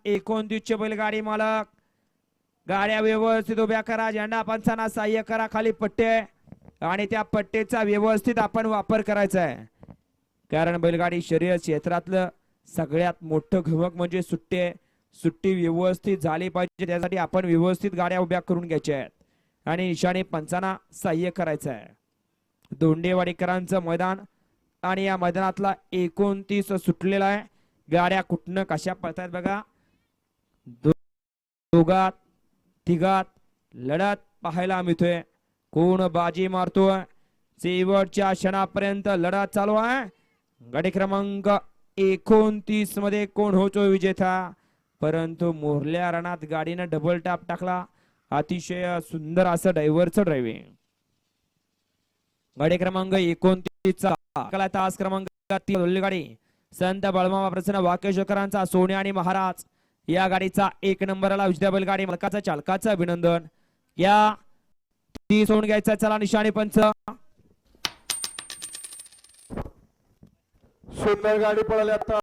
29 बैलगाडी मालक गाड्या व्यवस्थित उभ्या करा, झेंडा पंचांना सहाय्य करा, खाली पट्टे आणि त्या पट्टेचा व्यवस्थित आपण वापर करायचा आहे, कारण बैलगाडी शर्यत क्षेत्रातलं सगळ्यात मोठं घमक म्हणजे सुट्टी. सुट्टी व्यवस्थित झाली पाहिजे, त्यासाठी आपण व्यवस्थित गाड्या उभ्या करून घ्यायच्या आहेत आणि निशाणे पंचांना सहाय्य करायचं आहे. दोंडेवाडीकरांचं मैदान आणि या मैदानातला 29 सुटलेला आहे. गाड्या कुठनं कशा पळतायत बघा. दोघात तिघात लढत पाहायला मिळतोय. कोण बाजी मारतोय शेवटच्या क्षणापर्यंत लढत चालू आहे. गाडी क्रमांक 29 मध्ये कोण होतो विजेता, परंतु मोरल्या रणात गाडीनं डबल टॅप टाकला. अतिशय सुंदर असं ड्रायव्हरचं ड्रायव्हिंग. गाडी क्रमांक 29 तास क्रमांक 3 गाडी संत बळमामा प्रसन्न वाकेशकरांचा सोने आणि महाराज या गाडीचा 1 नंबरला विजेता बैलगाडी मालकाचा चालकाचं अभिनंदन. या 30 होऊन घ्यायचा. चला निशाणी पंच. सुंदर गाडी पळाली आता.